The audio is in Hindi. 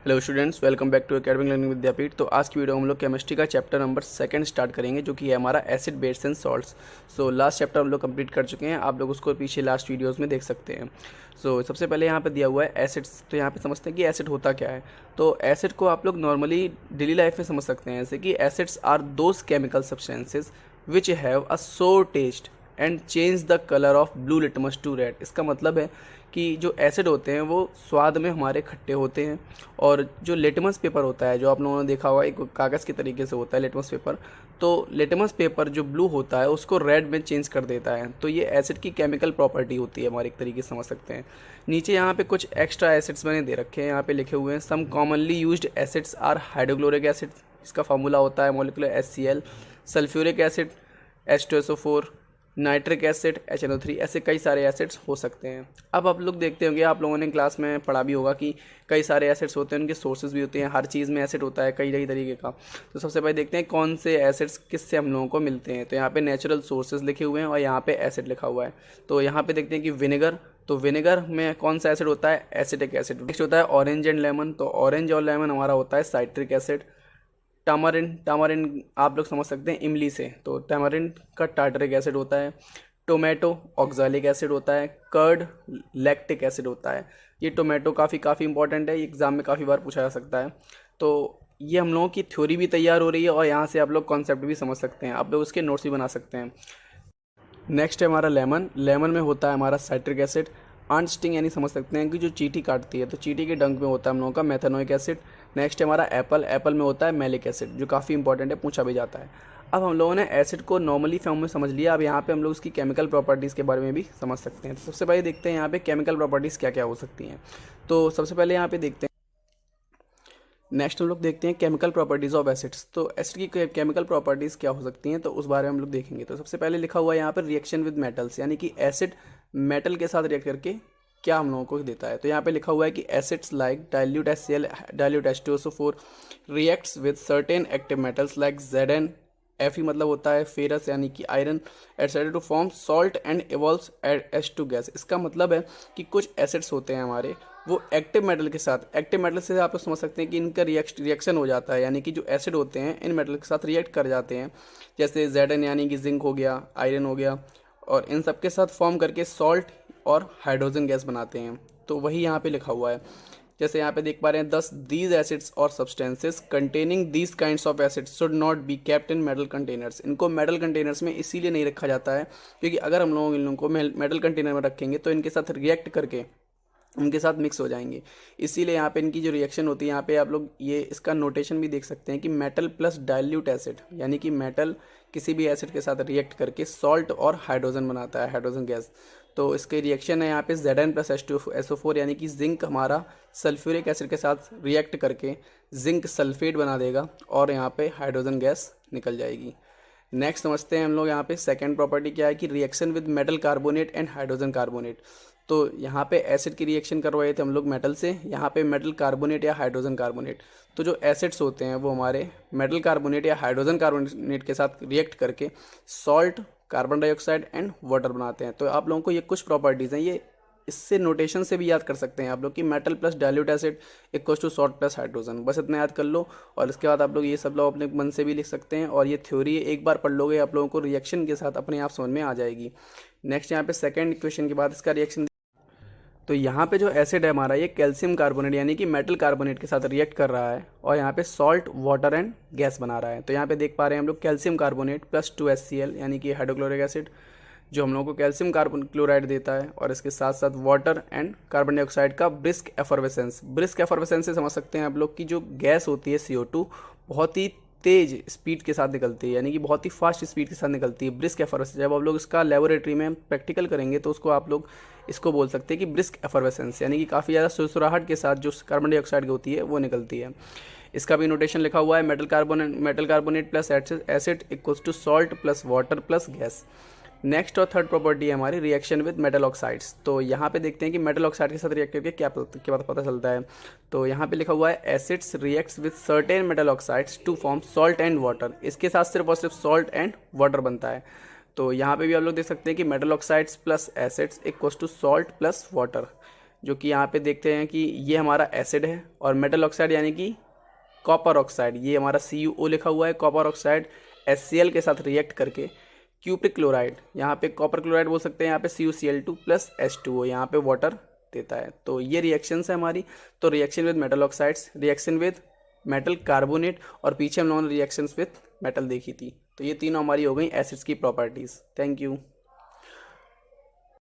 Hello students, welcome back to academic learning Vidyapeeth. तो आज की वीडियो हम लोग केमिस्ट्री का चैप्टर नंबर 2 स्टार्ट करेंगे, जो कि है हमारा acid base and salts. Last chapter हम लोग कंप्लीट कर चुके हैं, आप लोग उसको पीछे लास्ट वीडियोस में देख सकते हैं। सबसे पहले यहाँ पे दिया हुआ है एसिड्स। तो यहाँ पे समझते हैं कि एसिड होता क्या है। तो एसिड को आप लोग नॉर्मली डेली लाइफ में समझ सकते हैं, जैसे कि acids are those chemical substances which have a sour taste and change the colour of blue litmus to red. इसका मतलब है कि जो एसिड होते हैं वो स्वाद में हमारे खट्टे होते हैं, और जो लिटमस पेपर होता है, जो आप लोगों ने देखा होगा एक कागज़ के तरीके से होता है लिटमस पेपर, तो लिटमस पेपर जो ब्लू होता है उसको रेड में चेंज कर देता है। तो ये एसिड की केमिकल प्रॉपर्टी होती है हमारे, एक तरीके से समझ सकते हैं। नीचे यहाँ पे कुछ एक्स्ट्रा एसिड्स मैंने दे रखे हैं, यहाँ पे लिखे हुए हैं some commonly used acids are hydrochloric acid, इसका फॉर्मूला होता है molecular HCl, sulphuric acid H2SO4, nitric acid HNO3, ऐसे कई सारे एसिड्स हो सकते हैं। अब आप लोग देखते होंगे, आप लोगों ने क्लास में पढ़ा भी होगा कि कई सारे एसिड्स होते हैं, उनके सोर्सेज भी होते हैं। हर चीज़ में एसिड होता है कई कई तरीके का। तो सबसे पहले देखते हैं कौन से एसिड्स किससे हम लोगों को मिलते हैं। तो यहाँ पे नेचुरल सोर्सेज लिखे हुए हैं और यहाँ पे एसिड लिखा हुआ है। तो यहाँ पे देखते हैं कि विनेगर, तो विनेगर में कौन सा एसिड होता है? Acetic acid. नेक्स्ट होता है ऑरेंज एंड लेमन, तो ऑरेंज और लेमन हमारा होता है साइट्रिक एसिड। टामरिन, टामरिन आप लोग समझ सकते हैं इमली से, तो टामरिन का टार्टरिक एसिड होता है। टोमेटो ऑक्जेलिक एसिड होता है। कर्ड लैक्टिक एसिड होता है। ये टोमेटो काफ़ी इंपॉर्टेंट है, ये एग्जाम में काफ़ी बार पूछा जा सकता है। तो ये हम लोगों की थ्योरी भी तैयार हो रही है और यहाँ से आप लोग कॉन्सेप्ट भी समझ सकते हैं, आप लोग उसके नोट्स भी बना सकते हैं। नेक्स्ट है हमारा लेमन। लेमन में होता है हमारा साइट्रिक एसिड। आंट स्टिंग यानी समझ सकते हैं कि जो चींटी काटती है, तो चींटी के डंक में होता है हम लोगों का मेथेनोइक एसिड। नेक्स्ट है हमारा एप्पल। एप्पल में होता है मैलिक एसिड, जो काफ़ी इंपॉर्टेंट है, पूछा भी जाता है। अब हम लोगों ने एसिड को नॉर्मली फॉर्म में समझ लिया, अब यहाँ पे हम लोग उसकी केमिकल प्रॉपर्टीज़ के बारे में भी समझ सकते हैं। तो सबसे पहले देखते हैं यहाँ पे केमिकल प्रॉपर्टीज़ क्या क्या हो सकती हैं। तो सबसे पहले यहाँ पे देखते हैं, नेक्स्ट हम लोग देखते हैं केमिकल प्रॉपर्टीज़ ऑफ एसिड्स। तो एसिड की केमिकल प्रॉपर्टीज़ क्या हो सकती हैं, तो उस बारे में हम लोग देखेंगे। तो सबसे पहले लिखा हुआ है यहाँ पर रिएक्शन विद मेटल्स, यानी कि एसिड मेटल के साथ रिएक्ट करके क्या हम लोगों को देता है। तो यहाँ पे लिखा हुआ है कि acids like dilute HCl, dilute H2SO4 reacts with certain active metals like Zn, Fe मतलब होता है फेरस यानी कि iron, etcetera to form salt and evolves H2 gas. इसका मतलब है कि कुछ एसिड्स होते हैं हमारे, वो एक्टिव मेटल के साथ, एक्टिव मेटल से आप लोग समझ सकते हैं कि इनका रिएक्शन हो जाता है, यानी कि जो एसिड होते हैं इन मेटल के साथ रिएक्ट कर जाते हैं। जैसे Zn यानी कि जिंक हो गया, आयरन हो गया, और इन सब के साथ फॉर्म करके सॉल्ट और हाइड्रोजन गैस बनाते हैं। तो वही यहाँ पे लिखा हुआ है। जैसे यहाँ पे देख पा रहे हैं 10 दीज एसिड्स और substances containing these kinds of acids should not be kept in metal containers. इनको मेटल कंटेनर्स में इसीलिए नहीं रखा जाता है क्योंकि अगर हम लोग इन लोगों को मेटल कंटेनर में रखेंगे तो इनके साथ रिएक्ट करके उनके साथ मिक्स हो जाएंगे। इसीलिए यहाँ पे इनकी जो रिएक्शन होती है, यहाँ पे आप लोग ये इसका नोटेशन भी देख सकते हैं कि मेटल प्लस डाइल्यूट एसिड, यानी कि मेटल किसी भी एसिड के साथ रिएक्ट करके सॉल्ट और हाइड्रोजन बनाता है, हाइड्रोजन गैस। तो इसके रिएक्शन है यहाँ पे Zn प्लस H2SO4, यानी कि जिंक हमारा सल्फ्यूरिक एसिड के साथ रिएक्ट करके जिंक सल्फेट बना देगा और यहाँ पे हाइड्रोजन गैस निकल जाएगी। नेक्स्ट समझते हैं हम लोग यहाँ पे सेकेंड प्रॉपर्टी क्या है कि reaction with metal carbonate and hydrogen carbonate. तो यहाँ पे एसिड की रिएक्शन कर रहे थे हम लोग मेटल से, यहाँ पे मेटल कार्बोनेट या हाइड्रोजन कार्बोनेट। तो जो एसिड्स होते हैं वो हमारे मेटल कार्बोनेट या हाइड्रोजन कार्बोनेट के साथ रिएक्ट करके salt, carbon dioxide and water बनाते हैं। तो आप लोगों को ये कुछ प्रॉपर्टीज़ हैं, ये इससे नोटेशन से भी याद कर सकते हैं आप लोग कि metal plus dilute acid equals to salt plus hydrogen, बस इतना याद कर लो। और इसके बाद आप लोग ये सब लोग अपने मन से भी लिख सकते हैं, और ये थ्योरी एक बार पढ़ लोगे आप लोगों को रिएक्शन के साथ अपने आप समझ में आ जाएगी। नेक्स्ट यहाँ पे सेकेंड इक्वेशन के बाद इसका रिएक्शन, तो यहाँ पे जो एसिड है हमारा, ये कैल्शियम कार्बोनेट यानी कि मेटल कार्बोनेट के साथ रिएक्ट कर रहा है और यहाँ पे सॉल्ट, वाटर एंड गैस बना रहा है। तो यहाँ पे देख पा रहे हैं हम लोग कैल्शियम कार्बोनेट प्लस 2HCl यानी कि हाइड्रोक्लोरिक एसिड, जो हम लोगों को कैल्शियम कार्बन क्लोराइड देता है, और इसके साथ साथ वाटर एंड कार्बन डाइऑक्साइड का ब्रिस्क एफर्वेसेंस। ब्रिस्क एफर्वेसेंस से समझ सकते हैं आप लोग की जो गैस होती है CO2 बहुत ही तेज स्पीड के साथ निकलती है, यानी कि बहुत ही फास्ट स्पीड के साथ निकलती है, ब्रिस्क एफर्वेसेंस। जब आप लोग इसका लेबोरेटरी में प्रैक्टिकल करेंगे तो उसको आप लोग इसको बोल सकते हैं कि ब्रिस्क एफर्वेसेंस, यानी कि काफ़ी ज़्यादा सुरसुराहट के साथ जो कार्बन डाइऑक्साइड की होती है वो निकलती है। इसका भी नोटेशन लिखा हुआ है metal carbonate plus acid equals to salt plus water plus gas. Next और थर्ड प्रॉपर्टी है हमारी रिएक्शन विद मेटल ऑक्साइड्स। तो यहाँ पे देखते हैं कि मेटल ऑक्साइड के साथ रिएक्ट करके क्या पता चलता है। तो यहाँ पे लिखा हुआ है acids reacts with certain metal oxides to form salt and water. इसके साथ सिर्फ और सिर्फ सॉल्ट एंड वाटर बनता है। तो यहाँ पे भी आप लोग देख सकते हैं कि metal oxides plus acids equals to salt plus water. जो कि यहाँ पे देखते हैं कि ये हमारा एसिड है, और मेटल ऑक्साइड यानी कि कॉपर ऑक्साइड, ये हमारा CuO लिखा हुआ है। कॉपर ऑक्साइड HCl के साथ रिएक्ट करके क्यूप्रिक क्लोराइड, यहाँ पे कॉपर क्लोराइड बोल सकते हैं, यहाँ पे CuCl2 प्लस H2O, यहाँ पे वाटर देता है। तो ये रिएक्शंस है हमारी। तो reaction with metal oxides, reaction with metal carbonate, और पीछे हम लोगों ने रिएक्शंस विद मेटल देखी थी। तो ये तीनों हमारी हो गई एसिड्स की प्रॉपर्टीज़। Thank you.